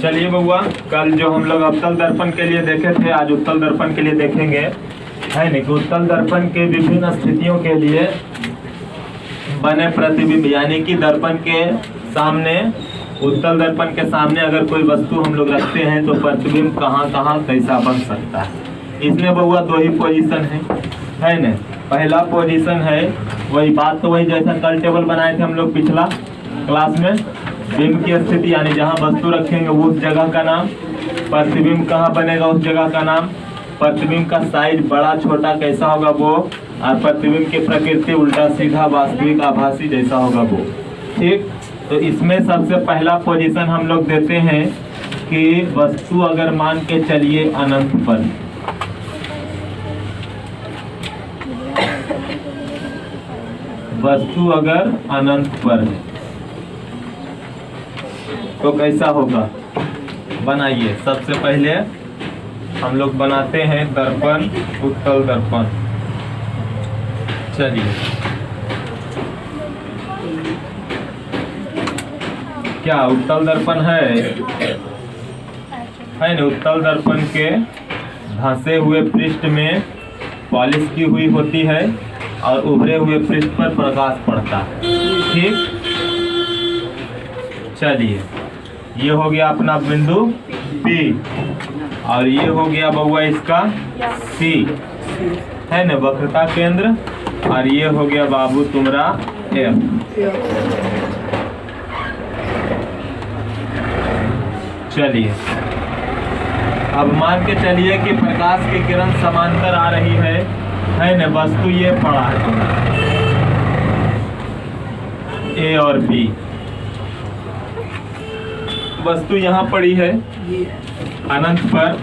चलिए बउआ, कल जो हम लोग अवतल दर्पण के लिए देखे थे, आज उत्तल दर्पण के लिए देखेंगे। है नहीं कि उत्तल दर्पण के विभिन्न स्थितियों के लिए बने प्रतिबिंब, यानी कि दर्पण के सामने, उत्तल दर्पण के सामने अगर कोई वस्तु हम लोग रखते हैं तो प्रतिबिंब कहाँ कहाँ कैसा बन सकता है। इसमें बउआ दो ही पोजीशन है न। पहला पोजीशन है वही बात, तो वही जैसा कल टेबल बनाए थे हम लोग पिछला क्लास में, बिंब की स्थिति यानी जहाँ वस्तु रखेंगे वो उस जगह का नाम, प्रतिबिंब कहाँ बनेगा उस जगह का नाम, प्रतिबिंब का साइज बड़ा छोटा कैसा होगा वो, और प्रतिबिंब की प्रकृति उल्टा सीधा वास्तविक आभासी जैसा होगा वो। ठीक, तो इसमें सबसे पहला पोजीशन हम लोग देते हैं कि वस्तु अगर मान के चलिए अनंत पर, वस्तु अगर अनंत पर है तो कैसा होगा। बनाइए, सबसे पहले हम लोग बनाते हैं दर्पण, उत्तल दर्पण। चलिए, क्या उत्तल दर्पण है ना। उत्तल दर्पण के धंसे हुए पृष्ठ में पॉलिश की हुई होती है और उभरे हुए पृष्ठ पर प्रकाश पड़ता है। ठीक, चलिए, ये हो गया अपना बिंदु P और ये हो गया बउआ इसका C, है ना, वक्रता केंद्र, और ये हो गया बाबू तुम्हारा F। चलिए, अब मान के चलिए कि प्रकाश की किरण समांतर आ रही है ना, वस्तु ये पड़ा है A और B, वस्तु यहाँ पड़ी है अनंत पर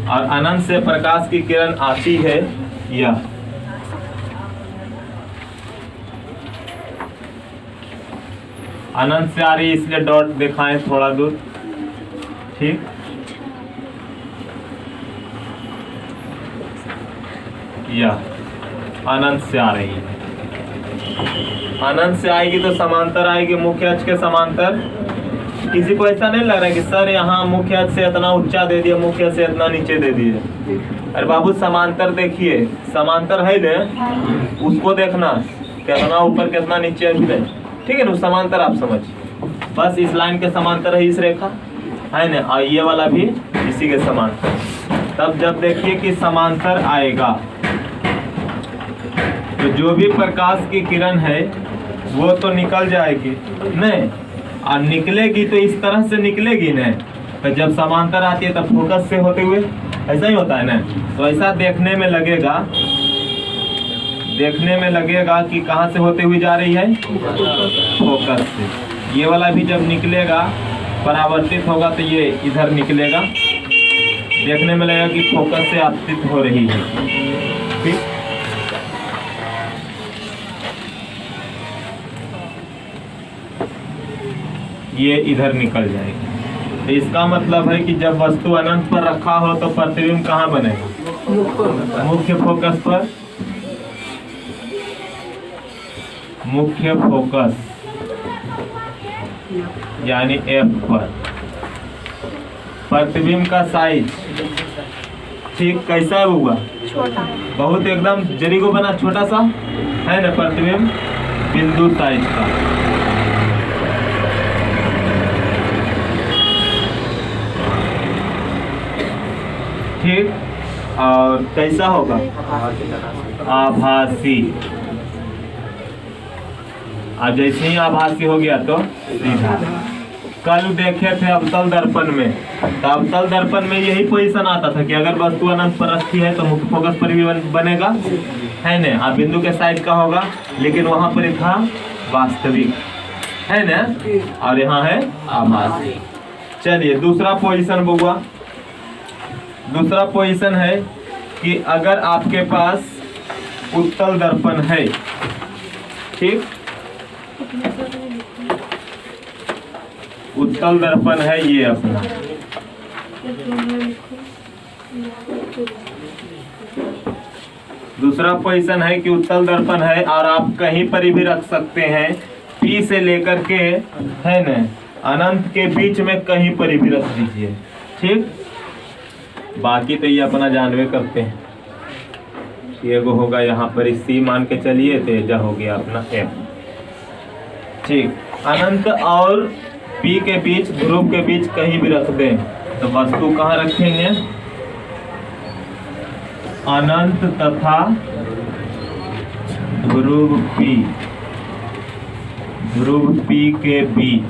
और अनंत से प्रकाश की किरण आती है यह। अनंत से आ रही इसलिए डॉट दिखाएं थोड़ा दूर। ठीक, यह अनंत से आ रही है। अनंत से आएगी तो समांतर आएगी, मुख्य अक्ष के समांतर। किसी को ऐसा नहीं लग रहा है कि सर यहाँ मुख्य अक्ष से इतना ऊंचा दे दिया, मुख्य अक्ष से इतना नीचे दे दिए। अरे बाबू, समांतर देखिए, समांतर है ना, उसको देखना कितना ऊपर कितना नीचे है। ठीक है ना, समांतर आप समझिए, बस इस लाइन के समांतर है इस रेखा, है ना, और ये वाला भी इसी के समांतर। तब जब देखिए कि समांतर आएगा तो जो भी प्रकाश की किरण है वो तो निकल जाएगी नहीं, और निकलेगी तो इस तरह से निकलेगी ना। तो जब समांतर आती है तब फोकस से होते हुए, ऐसा ही होता है ना। तो ऐसा देखने में लगेगा कि कहाँ से होते हुए जा रही है, फोकस से। ये वाला भी जब निकलेगा, परावर्तित होगा तो ये इधर निकलेगा, देखने में लगेगा कि फोकस से आपतित हो रही है। ठीक, ये इधर निकल जाएगी। तो इसका मतलब है कि जब वस्तु अनंत पर रखा हो तो प्रतिबिंब कहाँ बनेगा, मुख्य फोकस पर। मुख्य फोकस यानी F पर। प्रतिबिंब का साइज ठीक कैसा है हुआ, बहुत एकदम जरी को बना छोटा सा है ना, प्रतिबिंब बिंदु साइज का। ठीक, और कैसा होगा, आभासी। अब जैसे ही आभासी हो गया तो सीधा। कल देखे थे अवतल दर्पण में, तो अवतल दर्पण में यही पोजीशन आता था कि अगर वस्तु अनंत पर रखी है तो मुख्य फोकस पर भी बनेगा, है ना, और बिंदु के साइड का होगा, लेकिन वहां पर था वास्तविक, है ना, और यहाँ है आभासी। चलिए, दूसरा पोजीशन बउआ, दूसरा पोजीशन है कि अगर आपके पास उत्तल दर्पण है, ठीक, उत्तल दर्पण है ये अपना, दूसरा पोजीशन है कि उत्तल दर्पण है और आप कहीं पर भी रख सकते हैं, P से लेकर के, है न, अनंत के बीच में कहीं पर भी रख दीजिए। ठीक, बाकी तो ये अपना जानवे करते हैं। ये वो होगा यहाँ पर सी मान के चलिए, तो यह हो गया अपना एफ। ठीक, अनंत और पी के बीच, ध्रुव के बीच कहीं भी रख दें तो वस्तु कहाँ रखेंगे? अनंत तथा ध्रुव पी के बीच,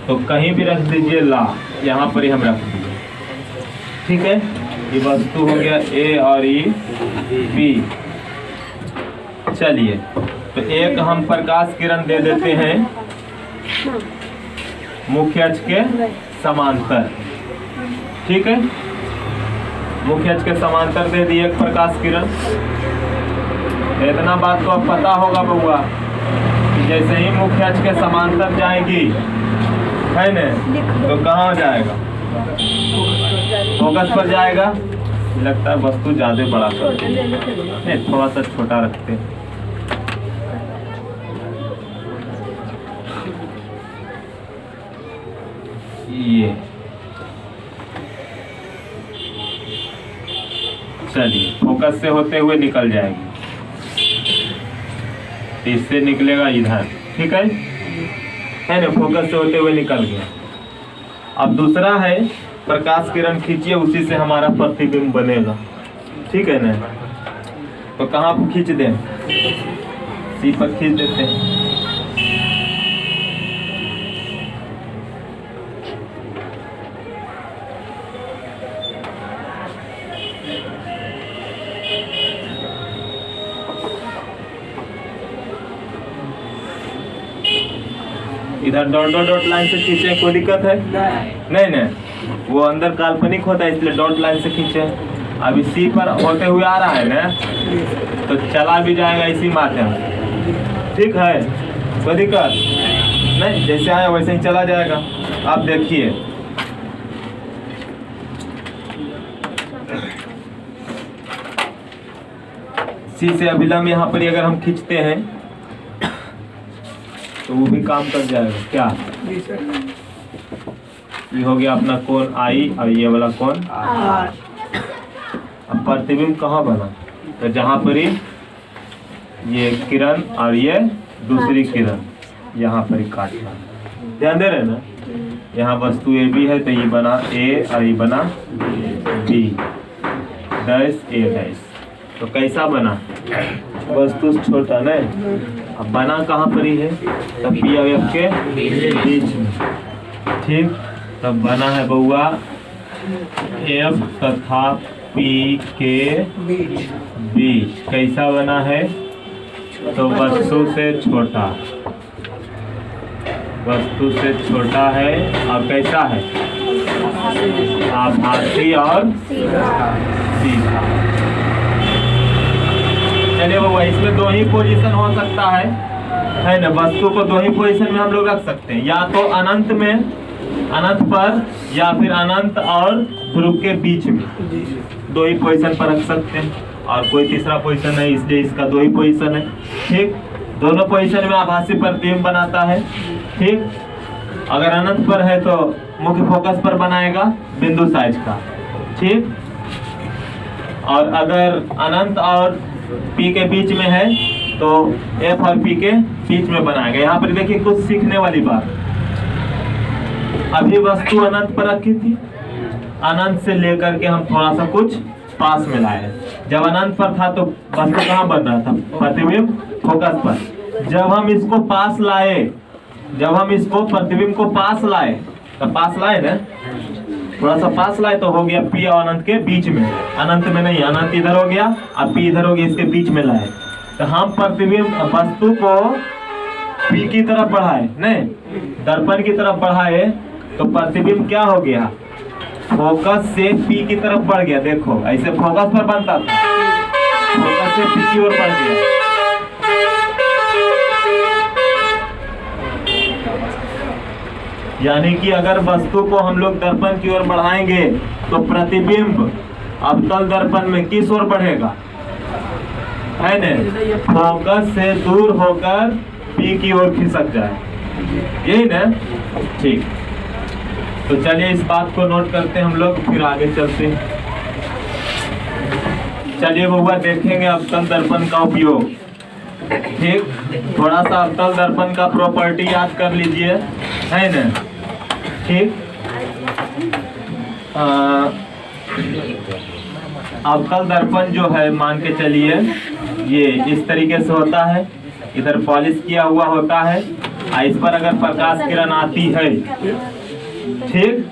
तो कहीं भी रख दीजिए ला, यहाँ पर ही हम रख दीजिए। ठीक है, ये वस्तु हो गया ए और ई बी। चलिए, तो एक हम प्रकाश किरण दे देते हैं मुख्य अक्ष के समांतर। ठीक है, मुख्य अक्ष के समांतर दे दिए एक प्रकाश किरण। इतना बात तो अब पता होगा बउआ कि जैसे ही मुख्य अक्ष के समांतर जाएगी, है न, तो कहाँ जाएगा? फोकस पर जाएगा। लगता है वस्तु ज्यादा बड़ा करते हैं, नहीं थोड़ा सा छोटा रखते हैं। ये चलिए, फोकस से होते हुए निकल जाएगी, इससे निकलेगा इधर। ठीक है ना, फोकस से होते हुए निकल गया। अब दूसरा है प्रकाश किरण खींचिए, उसी से हमारा प्रतिबिंब बनेगा। ठीक है ना, तो कहाँ पर खींच दें? सी पर खींच देते हैं। इधर डॉट डॉट डॉट लाइन से खींचे, कोई दिक्कत है? नहीं, वो अंदर काल्पनिक होता है, इसलिए डॉट लाइन से खींचे। अभी सी पर होते हुए आ रहा है ना, तो चला भी जाएगा इसी माध्यम। ठीक है, कोई दिक्कत नहीं, जैसे आया वैसे ही चला जाएगा। आप देखिए, सी से अभिलंब यहाँ पर अगर हम खींचते हैं तो वो भी काम कर जाएगा। क्या ये हो गया अपना कोण आई और ये वाला कोण आर। अब प्रतिबिंब कहाँ बना? तो जहाँ पर ही ये किरण और ये दूसरी किरण यहाँ पर ही काटना। ध्यान दे रहे ना, यहाँ वस्तु ए बी है तो ये बना ए और ये बना बी डैश ए डैश। तो कैसा बना? वस्तु छोटा नहीं, अब बना कहाँ पर ही है? तब पी और एफ के बीच में। ठीक, तब बना है बउआ एफ तथा पी के बीच। कैसा बना है? तो वस्तु से छोटा, वस्तु से छोटा है और कैसा है? आभासी और सीधा। चलिए बाबा, इसमें दो ही पोजीशन हो सकता है ना, वस्तु को दो ही पोजीशन में हम लोग रख सकते हैं, या तो अनंत में, अनंत पर, या फिर अनंत और ध्रुव के बीच में। दो ही पोजीशन पर रख सकते हैं और कोई तीसरा पोजीशन है, इसलिए इसका दो ही पोजीशन है। ठीक, दोनों पोजीशन में आभासी प्रतिबिंब बनाता है। ठीक, अगर अनंत पर है तो मुख्य फोकस पर बनाएगा बिंदु साइज का। ठीक, और अगर अनंत और पी के बीच में है तो एफ और पी के बीच में बनाएगा। यहाँ पर देखिए कुछ सीखने वाली बात, अभी वस्तु अनंत पर रखी थी, अनंत से लेकर के हम थोड़ा सा कुछ पास में लाए। जब अनंत पर था तो वस्तु कहाँ बन रहा था? प्रतिबिंब फोकस पर। जब हम इसको पास लाए, जब हम इसको प्रतिबिंब को पास लाए, तो पास लाए ना, थोड़ा सा पास लाए तो हो गया पी और अनंत के बीच में। अनंत में नहीं, अनंत इधर हो गया और पी इधर हो गया, इसके बीच में लाए। तो हम प्रतिबिंब वस्तु को पी की तरफ बढ़ाए, नहीं दर्पण की तरफ बढ़ाए, तो प्रतिबिंब क्या हो गया? फोकस से पी की तरफ बढ़ गया। देखो ऐसे फोकस पर बनता था, फोकस से पी की ओर बढ़ गया। यानी कि अगर वस्तु को हम लोग दर्पण की ओर बढ़ाएंगे तो प्रतिबिंब अवतल दर्पण में किस ओर बढ़ेगा? है न, फोकस से दूर होकर पी की ओर खिसक जाए। यही ना, ठीक। तो चलिए इस बात को नोट करते हैं हम लोग, फिर आगे चलते हैं। चलिए बउआ देखेंगे अवतल दर्पण का उपयोग। ठीक, थोड़ा सा अवतल दर्पण का प्रॉपर्टी याद कर लीजिए, है ना। ठीक, अवतल दर्पण जो है मान के चलिए ये इस तरीके से होता है, इधर पॉलिश किया हुआ होता है, और इस पर अगर प्रकाश किरण आती है, ठीक,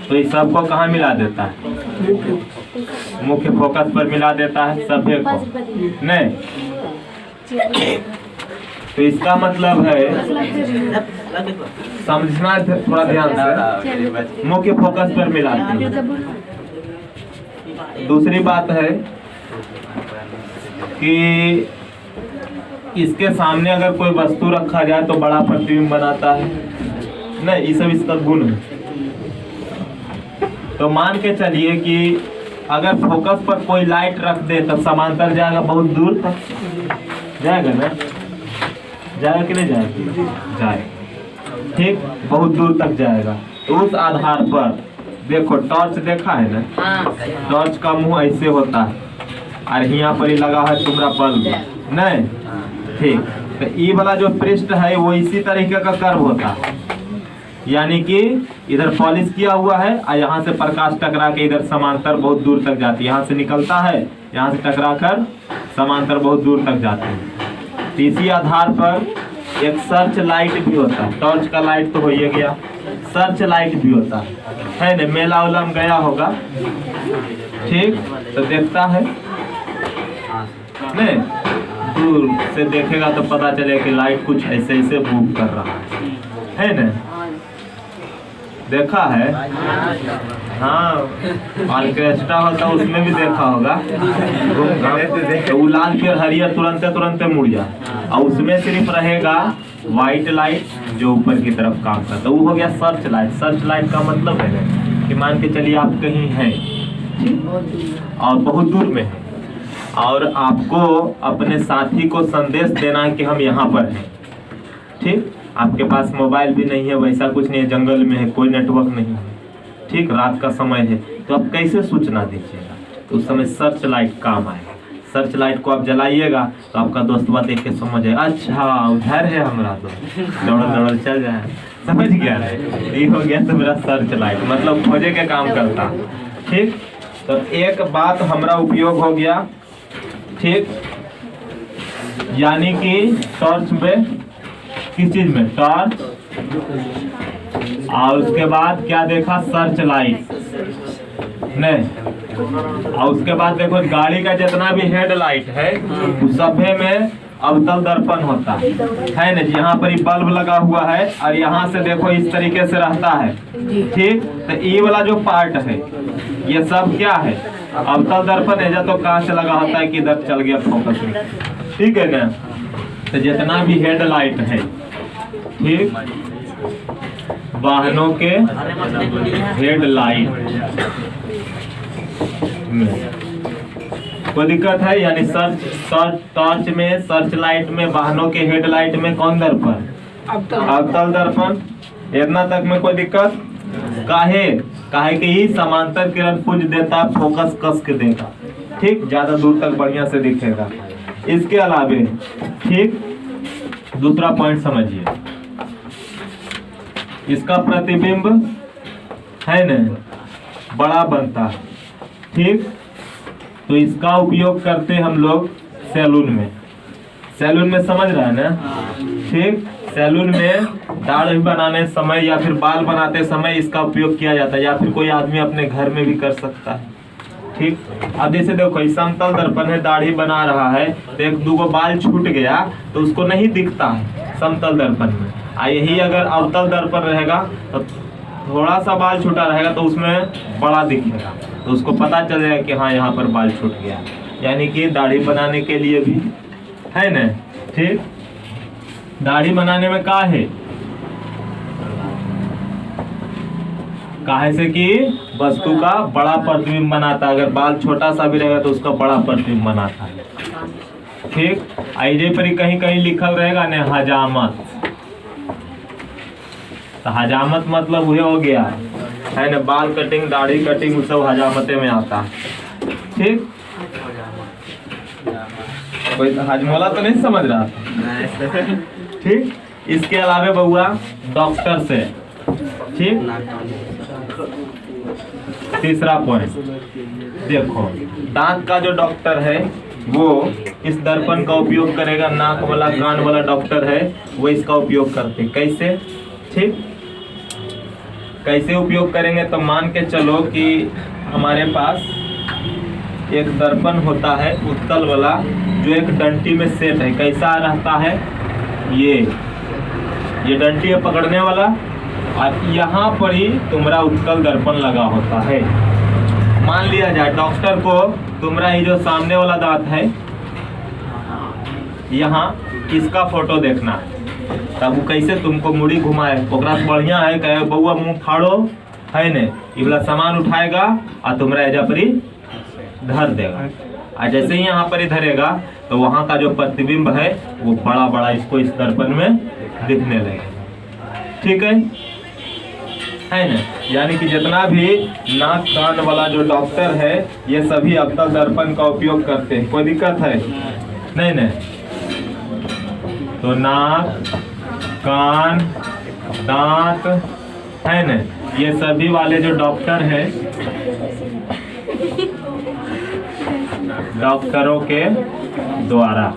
तो इस सबको कहाँ मिला देता है? मुख्य फोकस पर मिला देता है सभी को, नहीं। तो इसका मतलब है, समझना थोड़ा ध्यान से, मुख्य फोकस पर मिलाते हैं। दूसरी बात है कि इसके सामने अगर कोई वस्तु रखा जाए तो बड़ा प्रतिबिंब बनाता है, नहीं, ये सब इसका गुण है। तो मान के चलिए कि अगर फोकस पर कोई लाइट रख दे तो समांतर जाएगा, बहुत दूर तक जाएगा ना, जाएगा कि नहीं जाएगा? जाएगा, ठीक, बहुत दूर तक जाएगा। तो उस आधार पर देखो, टॉर्च देखा है ना, टॉर्च का मुंह ऐसे होता है और यहाँ पर ही लगा है तुम्हारा बल्ब, नहीं, ठीक। तो ये वाला जो पृष्ठ है वो इसी तरीके का कर्व होता है, यानी कि इधर पॉलिश किया हुआ है और यहाँ से प्रकाश टकरा के इधर समांतर बहुत दूर तक जाती है, यहाँ से निकलता है, यहाँ से टकरा कर समांतर बहुत दूर तक जाती है। तो इसी आधार पर एक सर्च लाइट भी होता है, टॉर्च का लाइट तो हो ही गया, सर्च लाइट भी होता है ना। मेला उला में गया होगा, ठीक, तो देखता है नहीं, दूर से देखेगा तो पता चले कि लाइट कुछ ऐसे ऐसे मूव कर रहा है ना, देखा है। हाँ, ऑर्केस्ट्रा होता उसमें भी देखा होगा, तो वो लाल फिर हरियर तुरंत मुड़ जाए, और उसमें सिर्फ रहेगा व्हाइट लाइट जो ऊपर की तरफ काम करता है, वो हो गया सर्च लाइट। सर्च लाइट का मतलब है ना कि मान के चलिए आप कहीं हैं और बहुत दूर में है, और आपको अपने साथी को संदेश देना है कि हम यहाँ पर हैं, ठीक। आपके पास मोबाइल भी नहीं है, वैसा कुछ नहीं है, जंगल में है, कोई नेटवर्क नहीं है, ठीक, रात का समय है, तो आप कैसे सूचना दीजिएगा? तो उस समय सर्च लाइट काम आएगा। सर्च लाइट को आप जलाइएगा तो आपका दोस्तवा देख के समझ जाए, अच्छा उधर है हमारा दोस्त, दौड़ चल जाए, समझ गया है, ये हो गया तो मेरा सर्च लाइट, मतलब खोजे के काम करता, ठीक। तो एक बात हमारा उपयोग हो गया, ठीक, यानी कि टॉर्च में, किस चीज में? टॉर्च, और उसके बाद क्या देखा? सर्च लाइट, नहीं, और उसके बाद देखो गाड़ी का जितना भी हेडलाइट है उस सभे में अवतल दर्पण होता है ना। यहाँ पर ही बल्ब लगा हुआ है और यहाँ से देखो इस तरीके से रहता है, ठीक। तो ये वाला जो पार्ट है ये सब क्या है? अवतल दर्पण है। तो कांच लगा होता है कि इधर चल गया फोकस में, ठीक है ना। तो जितना भी हेडलाइट है, ठीक, वाहनों के हेडलाइट में कोई दिक्कत है? यानी टॉर्च में, सर्च लाइट में, वाहनों के हेडलाइट में कौन दर्पण? अवतल दर्पण। इतना तक में कोई दिक्कत? काहे कि ही समांतर किरण पुंज देता, फोकस कस के देगा, ठीक, ज्यादा दूर तक बढ़िया से दिखेगा। इसके अलावे, ठीक, दूसरा पॉइंट समझिए, इसका प्रतिबिंब है न बड़ा बनता है, ठीक। तो इसका उपयोग करते हैं हम लोग सैलून में। सैलून में समझ रहा है ना, ठीक। सैलून में दाढ़ी बनाने समय या फिर बाल बनाते समय इसका उपयोग किया जाता है, या फिर कोई आदमी अपने घर में भी कर सकता है, ठीक। अब जैसे देखो समतल दर्पण है, दाढ़ी बना रहा है तो एक दो बाल छूट गया तो उसको नहीं दिखता है समतल दर्पण में। यही अगर अवतल दर्पण रहेगा तो थोड़ा सा बाल छूटा रहेगा तो उसमें बड़ा दिखेगा, तो उसको पता चल जाएगा कि हाँ यहाँ पर बाल छूट गया। यानी कि दाढ़ी बनाने के लिए भी है ना, ठीक। दाढ़ी बनाने में का है? काहे से कि वस्तु का बड़ा प्रतिबिंब बनाता है। अगर बाल छोटा सा भी रहेगा तो उसका बड़ा प्रतिबिंब बनाता है, ठीक। आईजे पर कहीं कहीं लिखल रहेगा न हजामत, तो हजामत मतलब वह हो गया है ना, बाल कटिंग दाढ़ी कटिंग सब हजामते में आता है। ठीक, कोई हजमोला तो नहीं समझ रहा था। ठीक, इसके अलावा बउआ डॉक्टर से, ठीक, तीसरा पॉइंट देखो, दांत का जो डॉक्टर है वो इस दर्पण का उपयोग करेगा। नाक वाला कान वाला डॉक्टर है वो इसका उपयोग करते। कैसे? ठीक, कैसे उपयोग करेंगे? तो मान के चलो कि हमारे पास एक दर्पण होता है उत्तल वाला, जो एक डंटी में सेट है। कैसा रहता है? ये डंटी है पकड़ने वाला, और यहाँ पर ही तुम्हारा उत्तल दर्पण लगा होता है। मान लिया जाए डॉक्टर को तुम्हारा ये जो सामने वाला दांत है यहाँ इसका फोटो देखना है, तब वो कैसे तुमको मुड़ी घुमाए, ओकरा से बढ़िया है कहे बउआ मुंह फाड़ो है ने, ये वाला सामान उठाएगा और तुम्हारा एजा पर ही धर देगा। और जैसे ही यहाँ पर ही धरेगा तो वहाँ का जो प्रतिबिंब है वो बड़ा बड़ा इसको इस दर्पण में दिखने लगेगा। ठीक है ना? यानी कि जितना भी नाक कान वाला जो डॉक्टर है ये सभी अवतल दर्पण का उपयोग करते हैं। कोई दिक्कत है? नहीं। तो नाक कान दांत है ना, ये सभी वाले जो डॉक्टर है डॉक्टरों के द्वारा।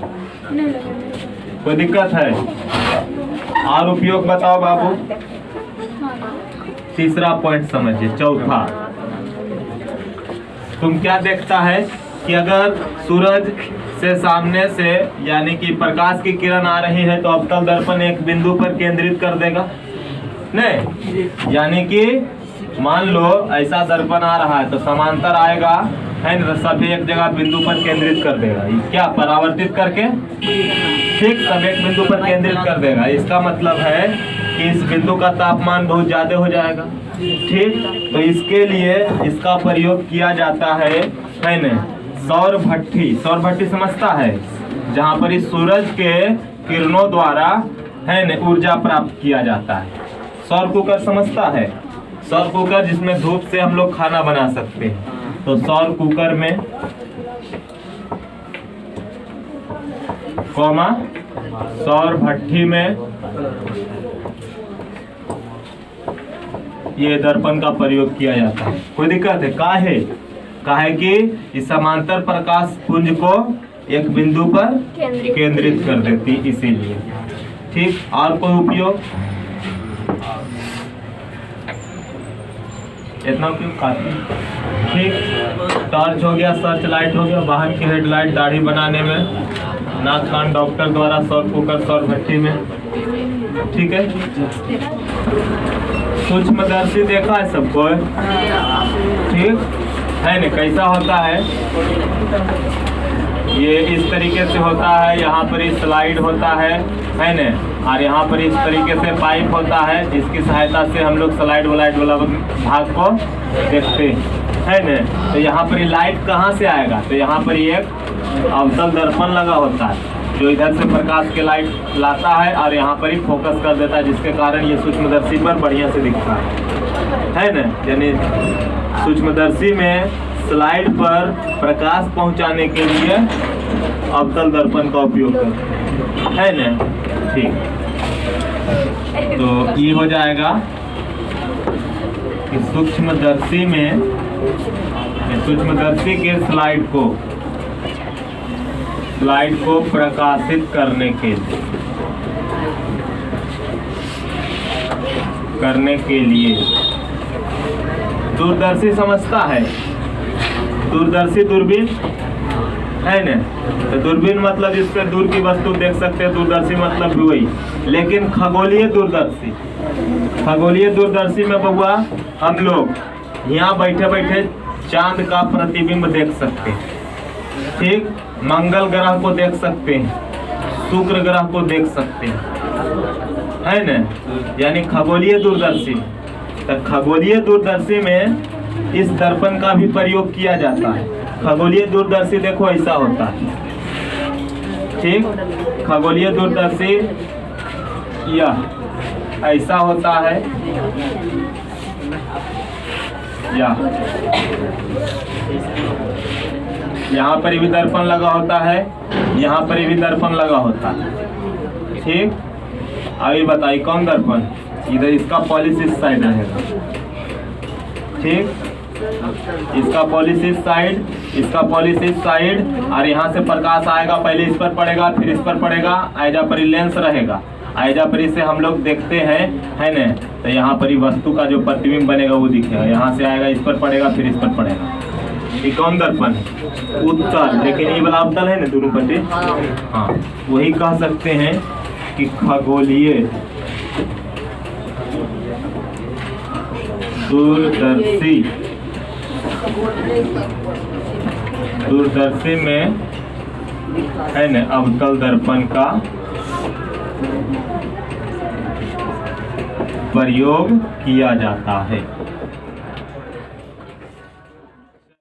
कोई दिक्कत है? और उपयोग बताओ बाबू। तीसरा पॉइंट समझिए। चौथा, तुम क्या देखता है कि अगर सूरज से सामने से यानी कि प्रकाश की किरण आ रही है तो अवतल दर्पण एक बिंदु पर केंद्रित कर देगा। नहीं, यानी कि मान लो ऐसा दर्पण आ रहा है तो समांतर आएगा है ना, सभी एक जगह बिंदु पर केंद्रित कर देगा। क्या परावर्तित करके, ठीक, सब एक बिंदु पर केंद्रित कर देगा। इसका मतलब है कि इस बिंदु का तापमान बहुत ज्यादा हो जाएगा। ठीक, तो इसके लिए इसका प्रयोग किया जाता है ना, सौर भट्ठी। सौर भट्ठी समझता है? जहाँ पर इस सूरज के किरणों द्वारा है ना ऊर्जा प्राप्त किया जाता है। सौर कुकर समझता है? सौर कुकर जिसमें धूप से हम लोग खाना बना सकते हैं। तो सौर कुकर में सौर भट्ठी में ये दर्पण का प्रयोग किया जाता है। कोई दिक्कत है? काहे कि इस समांतर प्रकाश पुंज को एक बिंदु पर केंद्रित कर देती, इसीलिए। ठीक, और कोई उपयोग? इतना उपयोग काफी। ठीक, टॉर्च हो गया, सर्च लाइट हो गया, वाहन की हेडलाइट, दाढ़ी बनाने में, नाक कान डॉक्टर द्वारा, सौर कुकर सौर भट्ठी में। ठीक है, सूक्ष्मदर्शी देखा है सबको? ठीक है ना? कैसा होता है? ये इस तरीके से होता है, यहाँ पर ही स्लाइड होता है ना, और यहाँ पर इस तरीके से पाइप होता है जिसकी सहायता से हम लोग स्लाइड वलाइड वाला भाग को देखते हैं ना। तो यहाँ पर लाइट कहाँ से आएगा? तो यहाँ पर एक अवतल दर्पण लगा होता है जो इधर से प्रकाश के लाइट लाता है और यहाँ पर ही फोकस कर देता है, जिसके कारण ये सूक्ष्मदर्शी पर बढ़िया से दिखता है ना। यानी सूक्ष्मदर्शी में स्लाइड पर प्रकाश पहुँचाने के लिए अवतल दर्पण का उपयोग करते हैं ना। ठीक, तो ये हो जाएगा कि सूक्ष्मदर्शी में, सूक्ष्मदर्शी के स्लाइड को प्रकाशित करने के लिए दूरदर्शी समझता है? दूरदर्शी दूरबीन है ना। तो दूरबीन मतलब जिससे दूर की वस्तु देख सकते हैं, दूरदर्शी मतलब भी वही। लेकिन खगोलीय दूरदर्शी में बउआ हम लोग यहाँ बैठे बैठे चांद का प्रतिबिंब देख सकते हैं। ठीक, मंगल ग्रह को देख सकते हैं, शुक्र ग्रह को देख सकते हैं, है ना। यानी खगोलीय दूरदर्शी। तो खगोलीय दूरदर्शी में इस दर्पण का भी प्रयोग किया जाता है। खगोलीय दूरदर्शी देखो ऐसा होता है। ठीक, खगोलीय दूरदर्शी यह ऐसा होता है या यहाँ पर भी दर्पण लगा होता है, यहाँ पर भी दर्पण लगा होता है। ठीक, अभी बताइए कौन दर्पण, इधर इसका पॉलिश इस साइड रहेगा। ठीक, इसका पॉलिश इस साइड, इसका पॉलिश इस साइड, और यहाँ से प्रकाश आएगा, पहले इस पर पड़ेगा फिर इस पर पड़ेगा, आइजा पर लेंस रहेगा। आइजा पर से हम लोग देखते हैं, है ना, तो यहाँ पर वस्तु का जो प्रतिबिंब बनेगा वो दिखेगा। यहाँ से आएगा, इस पर पड़ेगा फिर इस पर पड़ेगा। ये कौन दर्पण है? उत्तल। लेकिन ये वाला अवतल है ना दोनों पट्टी, हाँ, वही कह सकते हैं कि खगोलीय दूरदर्शी, दूरदर्शी में है न अवतल दर्पण का प्रयोग किया जाता है।